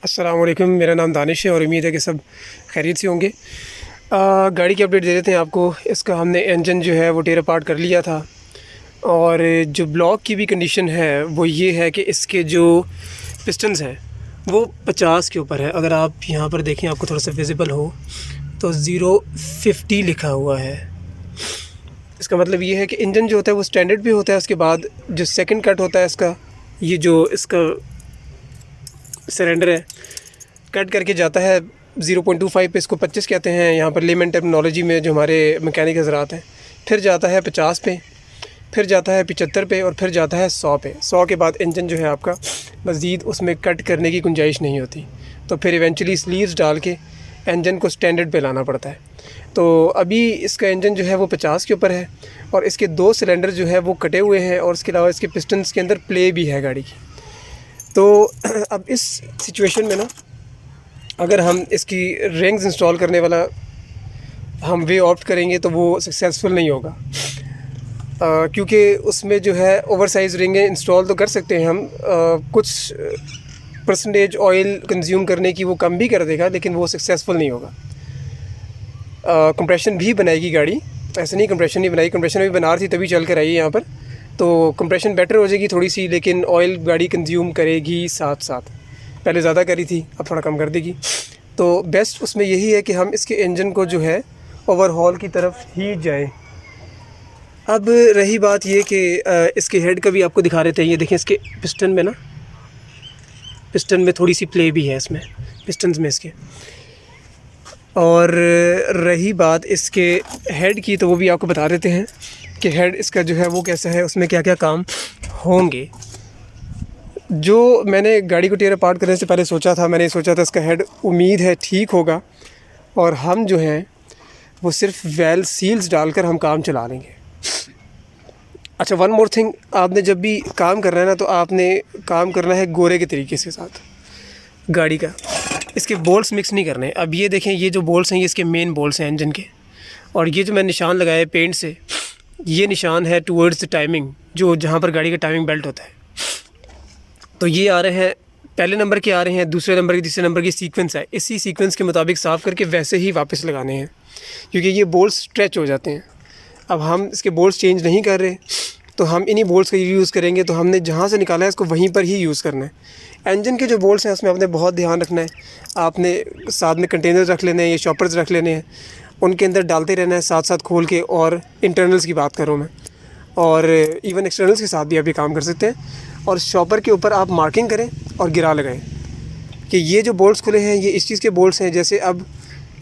अस्सलाम वालेकुम। मेरा नाम दानिश है और उम्मीद है कि सब खैरियत से होंगे। गाड़ी की अपडेट दे देते हैं आपको। इसका हमने इंजन जो है वो टेयर अपार्ट कर लिया था और जो ब्लॉक की भी कंडीशन है वो ये है कि इसके जो पिस्टन्स हैं वो 50 के ऊपर है। अगर आप यहाँ पर देखें, आपको थोड़ा सा विजिबल हो तो 050 लिखा हुआ है। इसका मतलब ये है कि इंजन जो होता है वो स्टैंडर्ड भी होता है। उसके बाद जो सेकंड कट होता है इसका, ये जो इसका सिलेंडर है कट करके जाता है 0.25 पे, इसको 25 कहते हैं यहाँ पर लेमन टर्मिनोलॉजी में जो हमारे मैकेनिक हज़रात हैं। फिर जाता है 50 पे, फिर जाता है 75 पे और फिर जाता है 100 पे। 100 के बाद इंजन जो है आपका मज़ीद उसमें कट करने की गुंजाइश नहीं होती, तो फिर इवेंचुअली स्लीव्स डाल के इंजन को स्टैंडर्ड पे लाना पड़ता है। तो अभी इसका इंजन जो है वो 50 के ऊपर है और इसके 2 सिलेंडर जो है वो कटे हुए हैं और उसके अलावा इसके पिस्टन्स के अंदर प्ले भी है गाड़ी की। तो अब इस सिचुएशन में ना, अगर हम इसकी रिंग्स इंस्टॉल करने वाला हम वे ऑप्ट करेंगे तो वो सक्सेसफुल नहीं होगा, क्योंकि उसमें जो है ओवरसाइज़ रिंगें इंस्टॉल तो कर सकते हैं हम, कुछ परसेंटेज ऑयल कंज्यूम करने की वो कम भी कर देगा, लेकिन वो सक्सेसफुल नहीं होगा। कंप्रेशन भी बनाएगी गाड़ी, ऐसे नहीं कंप्रेशन नहीं बनाई, कंप्रेशन भी बना रही थी तभी चल कर आई यहाँ पर। तो कंप्रेशन बेटर हो जाएगी थोड़ी सी, लेकिन ऑयल गाड़ी कंज्यूम करेगी साथ साथ। पहले ज़्यादा करी थी, अब थोड़ा कम कर देगी। तो बेस्ट उसमें यही है कि हम इसके इंजन को जो है ओवरहॉल की तरफ ही जाएं। अब रही बात ये कि इसके हेड का भी आपको दिखा रहे थे। ये देखें, इसके पिस्टन में ना, पिस्टन में थोड़ी सी प्ले भी है इसमें, पिस्टन्स में इसके। और रही बात इसके हेड की, तो वो भी आपको बता देते हैं कि हेड इसका जो है वो कैसा है, उसमें क्या क्या काम होंगे। जो मैंने गाड़ी को टेयर अपार्ट करने से पहले सोचा था, मैंने सोचा था इसका हेड उम्मीद है ठीक होगा और हम जो हैं वो सिर्फ वेल सील्स डालकर हम काम चला लेंगे। अच्छा, वन मोर थिंग, आपने जब भी काम करना है ना, तो आपने काम करना है गोरे के तरीके से साथ गाड़ी का। इसके बोल्ट्स मिक्स नहीं करने। अब ये देखें, ये जो बोल्ट्स हैं ये इसके मेन बोल्ट्स हैं इंजन के, और ये जो मैं निशान लगाया है पेंट से, ये निशान है टूवर्ड्स द टाइमिंग, जो जहाँ पर गाड़ी का टाइमिंग बेल्ट होता है। तो ये आ रहे हैं, पहले नंबर के आ रहे हैं, दूसरे नंबर के, तीसरे नंबर की सीक्वेंस है। इसी सीक्वेंस के मुताबिक साफ़ करके वैसे ही वापस लगाने हैं, क्योंकि ये बोल्ट्स स्ट्रेच हो जाते हैं। अब हम इसके बोल्ट्स चेंज नहीं कर रहे, तो हम इन्हीं बोल्ट्स का यूज़ करेंगे। तो हमने जहाँ से निकाला है इसको वहीं पर ही यूज़ करना है। इंजन के जो बोल्ट्स हैं उसमें आपने बहुत ध्यान रखना है। आपने साथ में कंटेनर रख लेने हैं, ये शॉपर्स रख लेने हैं, उनके अंदर डालते रहना है साथ साथ खोल के। और इंटरनल्स की बात करूँ मैं, और इवन एक्सटर्नल्स के साथ भी आप ये काम कर सकते हैं। और शॉपर के ऊपर आप मार्किंग करें और गिरा लगाएं कि ये जो बोल्ट्स खुले हैं ये इस चीज़ के बोल्ट्स हैं। जैसे अब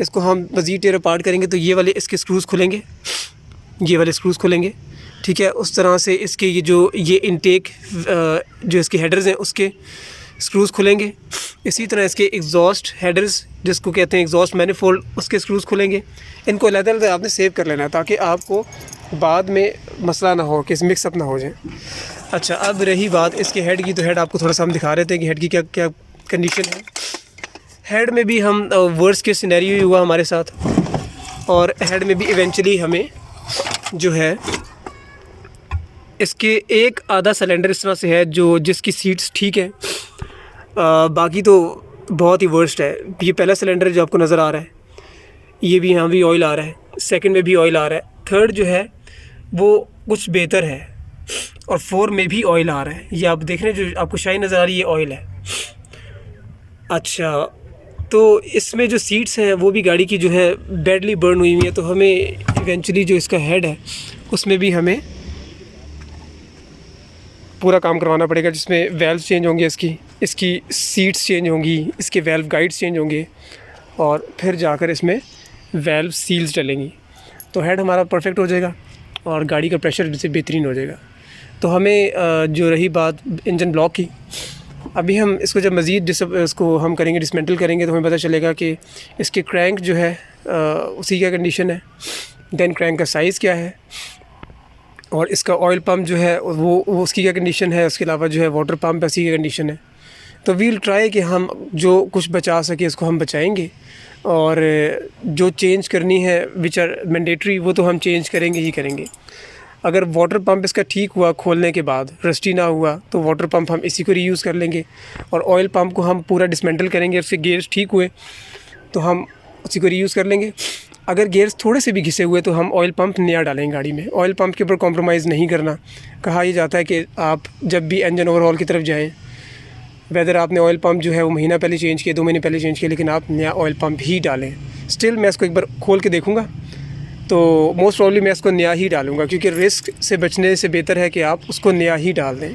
इसको हम मज़ीद टेयर अपार्ट करेंगे तो ये वाले इसके स्क्रूज़ खुलेंगे, ये वाले स्क्रूज़ खुलेंगे, ठीक है। उस तरह से इसके ये इनटेक जो इसके हेडर्स हैं उसके स्क्रूज़ खुलेंगे। इसी तरह इसके एग्जॉस्ट हेडर्स, जिसको कहते हैं एग्जॉस्ट मैनिफोल्ड, उसके स्क्रूज़ खुलेंगे। इनको अलग-अलग आपने सेव कर लेना है ताकि आपको बाद में मसला ना हो कि मिक्सअप ना हो जाए। अच्छा, अब रही बात इसके हेड की, तो हेड आपको थोड़ा सा हम दिखा रहे थे कि हेड की क्या क्या कंडीशन है। हेड में भी हम वर्स्ट के सिनेरियो ही हुआ हमारे साथ, और हेड में भी इवेंचुअली हमें जो है इसके एक आधा सिलेंडर इस तरह से है जो जिसकी सीट्स ठीक है, बाकी तो बहुत ही वर्स्ट है। ये पहला सिलेंडर जो आपको नज़र आ रहा है, ये भी यहाँ भी ऑयल आ रहा है, सेकंड में भी ऑयल आ रहा है, थर्ड जो है वो कुछ बेहतर है, और 4 में भी ऑयल आ रहा है। ये आप देख रहे हैं, जो आपको शाइन नज़र आ रही है, ये ऑयल है। अच्छा, तो इसमें जो सीट्स हैं वो भी गाड़ी की जो है बैडली बर्न हुई हुई है। तो हमें इवेंचुअली जो इसका हेड है उसमें भी हमें पूरा काम करवाना पड़ेगा, जिसमें वेल्व चेंज होंगे, इसकी सीट्स चेंज होंगी, इसके वेल्व गाइड्स चेंज होंगे, और फिर जाकर इसमें वेल्व सील्स डलेंगी। तो हेड हमारा परफेक्ट हो जाएगा और गाड़ी का प्रेशर से बेहतरीन हो जाएगा। तो हमें जो रही बात इंजन ब्लॉक की, अभी हम इसको जब मज़ीद इसको हम करेंगे, डिसमेंटल करेंगे, तो हमें पता चलेगा कि इसके क्रैंक जो है उसी क्या कंडीशन है, दैन क्रैंक का साइज़ क्या है, और इसका ऑयल पम्प जो है वो उसकी क्या कंडीशन है। उसके अलावा जो है वाटर पम्प उसी की कंडीशन है। तो वील ट्राई कि हम जो कुछ बचा सके इसको हम बचाएंगे, और जो चेंज करनी है विच आर मैंडेटरी वो तो हम चेंज करेंगे ही करेंगे। अगर वाटर पंप इसका ठीक हुआ खोलने के बाद, रस्टी ना हुआ, तो वाटर पंप हम इसी को रीयूज़ कर लेंगे। और ऑयल पंप को हम पूरा डिसमेंटल करेंगे, उससे गेयर्स ठीक हुए तो हम उसी को रीयूज़ कर लेंगे। अगर गेयर्स थोड़े से भी घिसे हुए तो हम ऑयल पंप नया डालेंगे गाड़ी में। ऑयल पंप के ऊपर कॉम्प्रोमाइज़ नहीं करना। कहा यह जाता है कि आप जब भी इंजन ओवरहॉल की तरफ जाएँ, वेदर आपने ऑयल पंप जो है वो महीना पहले चेंज किया, 2 महीने पहले चेंज किया, लेकिन आप नया ऑयल पंप ही डालें। स्टिल मैं इसको एक बार खोल के देखूँगा, तो मोस्ट प्रॉब्ली मैं इसको नया ही डालूँगा, क्योंकि रिस्क से बचने से बेहतर है कि आप उसको नया ही डाल दें।